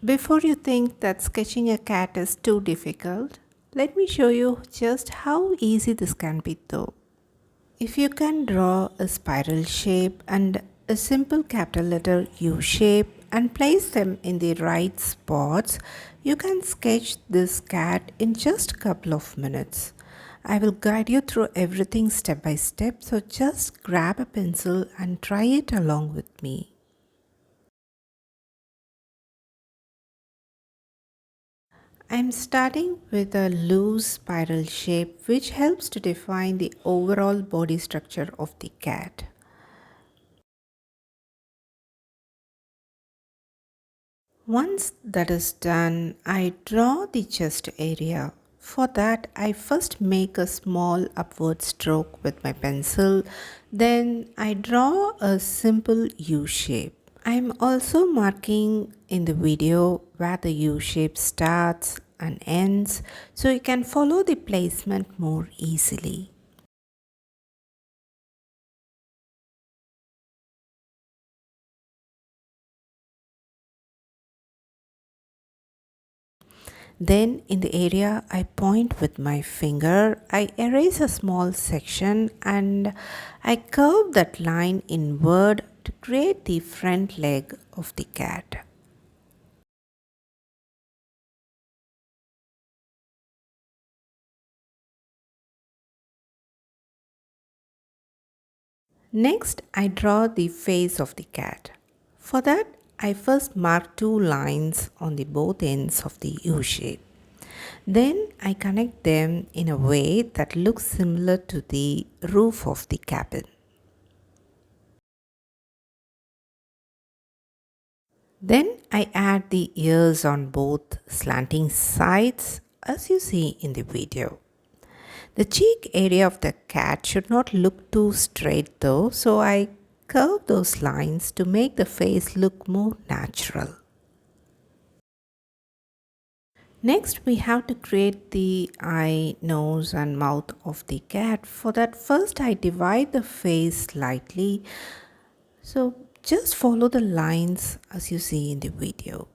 Before you think that sketching a cat is too difficult, let me show you just how easy this can be though. If you can draw a spiral shape and a simple capital letter U shape and place them in the right spots, you can sketch this cat in just a couple of minutes. I will guide you through everything step by step, so just grab a pencil and try it along with me. I'm starting with a loose spiral shape which helps to define the overall body structure of the cat. Once that is done, I draw the chest area. For that, I first make a small upward stroke with my pencil, then I draw a simple U shape. I'm also marking in the video where the U shape starts and ends so you can follow the placement more easily. Then in the area I point with my finger, I erase a small section and I curve that line inward to create the front leg of the cat. Next, I draw the face of the cat. For that, I first mark two lines on the both ends of the U shape. Then I connect them in a way that looks similar to the roof of the cabin. Then I add the ears on both slanting sides as you see in the video. The cheek area of the cat should not look too straight though, so I curve those lines to make the face look more natural. Next, we have to create the eye, nose, and mouth of the cat. For that, first I divide the face slightly. So just follow the lines as you see in the video.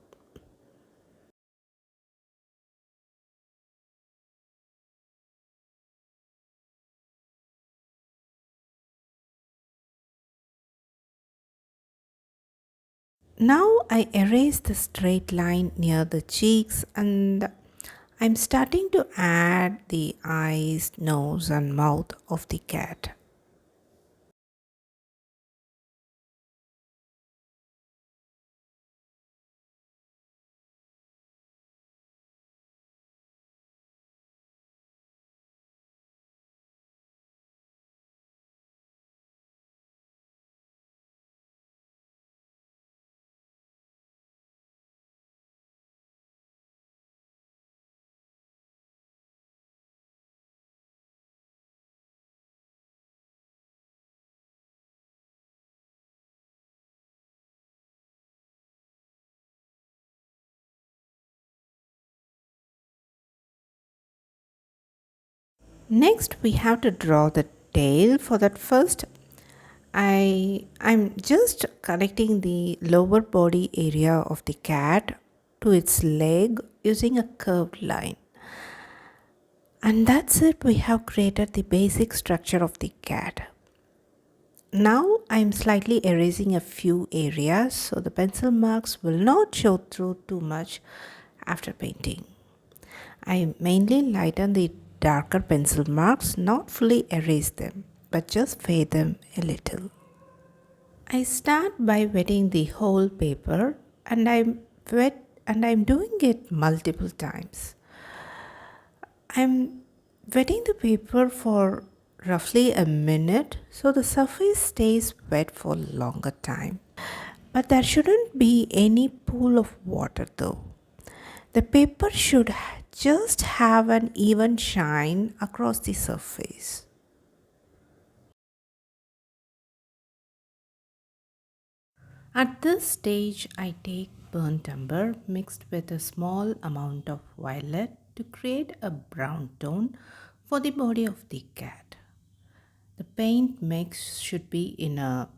Now I erase the straight line near the cheeks and I'm starting to add the eyes, nose, and mouth of the cat. Next, we have to draw the tail. For that, first I'm just connecting the lower body area of the cat to its leg using a curved line. And that's it, we have created the basic structure of the cat. Now I'm slightly erasing a few areas so the pencil marks will not show through too much after painting. I mainly lighten the darker pencil marks, not fully erase them, but just fade them a little. I start by wetting the whole paper and I'm doing it multiple times. I'm wetting the paper for roughly a minute so the surface stays wet for longer time. But there shouldn't be any pool of water though. The paper should just have an even shine across the surface. At this stage, I take burnt umber mixed with a small amount of violet to create a brown tone for the body of the cat. The paint mix should be in a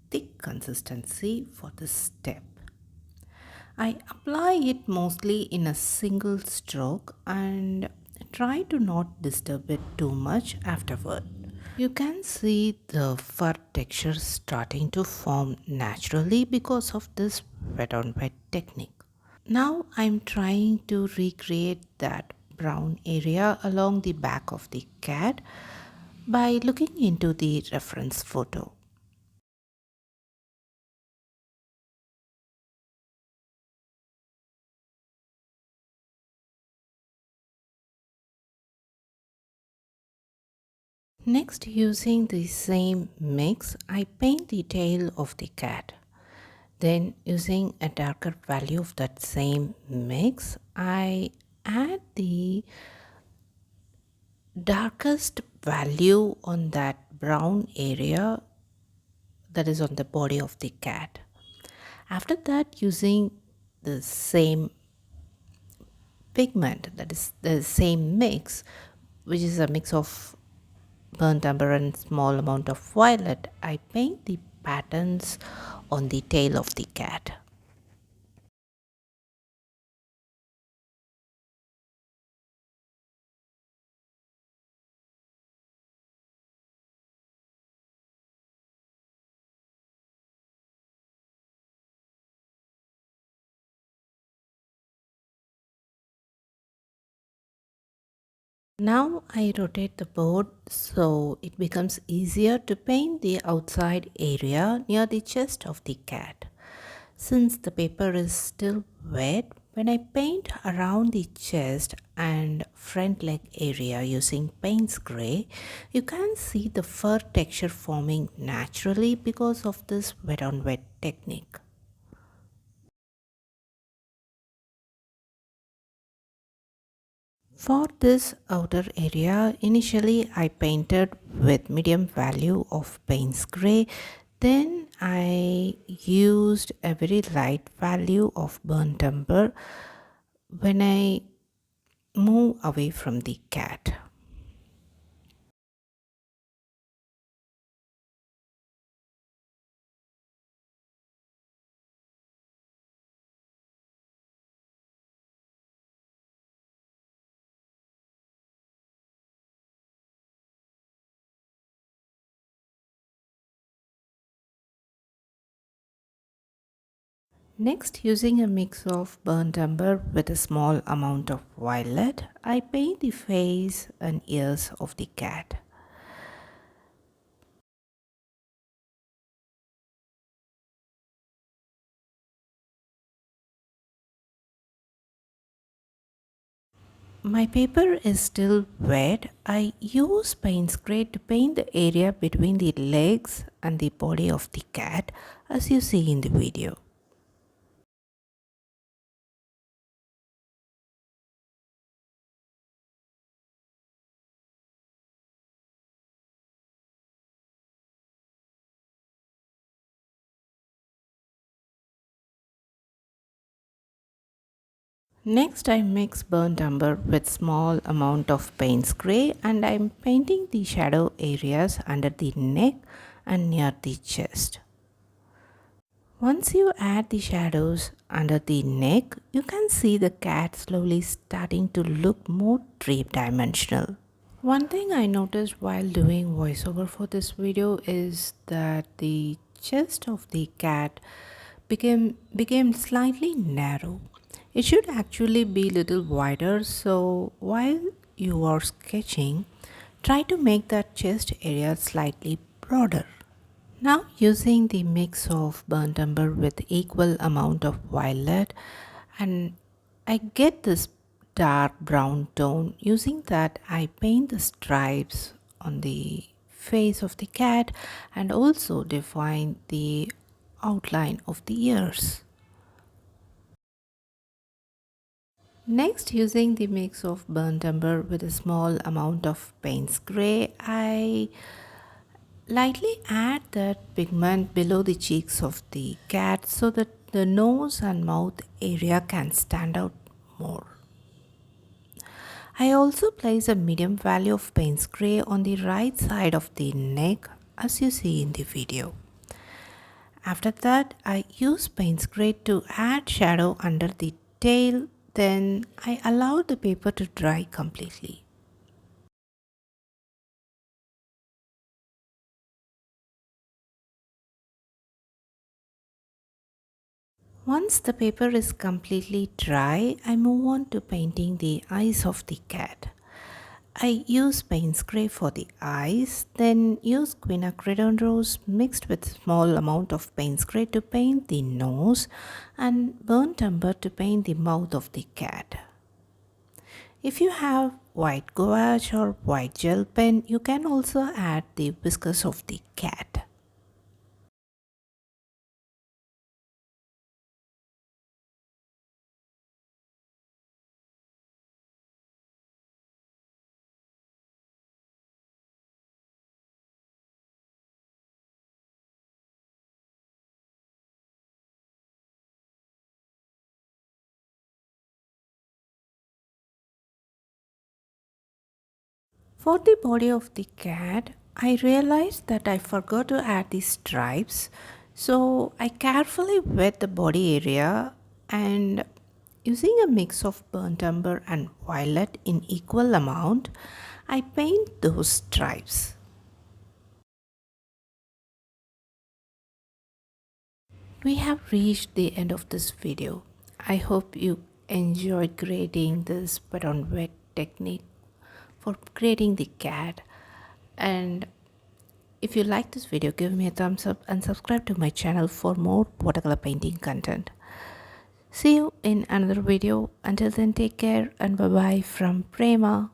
thick consistency for this step. I apply it mostly in a single stroke and try to not disturb it too much afterward. You can see the fur texture starting to form naturally because of this wet on wet technique. Now I'm trying to recreate that brown area along the back of the cat by looking into the reference photo. Next, using the same mix, I paint the tail of the cat. Then, using a darker value of that same mix, I add the darkest value on that brown area that is on the body of the cat. After that, using the same pigment, that is the same mix, which is a mix of burnt umber and small amount of violet, I paint the patterns on the tail of the cat. Now I rotate the board so it becomes easier to paint the outside area near the chest of the cat. Since the paper is still wet, when I paint around the chest and front leg area using Payne's Gray, you can see the fur texture forming naturally because of this wet on wet technique. For this outer area, initially I painted with medium value of Payne's Gray. Then I used a very light value of burnt umber when I move away from the cat. Next, using a mix of burnt umber with a small amount of violet, I paint the face and ears of the cat. My paper is still wet. I use paint spray to paint the area between the legs and the body of the cat as you see in the video. Next, I mix burnt umber with small amount of paint spray and I'm painting the shadow areas under the neck and near the chest. Once you add the shadows under the neck, you can see the cat slowly starting to look more three-dimensional. One thing I noticed while doing voiceover for this video is that the chest of the cat became slightly narrow. It should actually be little wider, so while you are sketching, try to make that chest area slightly broader. Now using the mix of burnt umber with equal amount of violet, and I get this dark brown tone. Using that I paint the stripes on the face of the cat and also define the outline of the ears. Next, using the mix of burnt umber with a small amount of Payne's Gray, I lightly add that pigment below the cheeks of the cat so that the nose and mouth area can stand out more. I also place a medium value of Payne's Gray on the right side of the neck as you see in the video. After that, I use paint spray to add shadow under the tail. Then I allow the paper to dry completely. Once the paper is completely dry, I move on to painting the eyes of the cat. I use paint spray for the eyes, then use quinacridone rose mixed with small amount of paint spray to paint the nose and burnt umber to paint the mouth of the cat. If you have white gouache or white gel pen, you can also add the whiskers of the cat. For the body of the cat, I realized that I forgot to add the stripes, so I carefully wet the body area and using a mix of burnt umber and violet in equal amount, I paint those stripes. We have reached the end of this video. I hope you enjoyed creating this but on wet technique for creating the cat. And if you like this video, give me a thumbs up and subscribe to my channel for more watercolor painting content. See you in another video. Until then, take care and bye bye from Prema.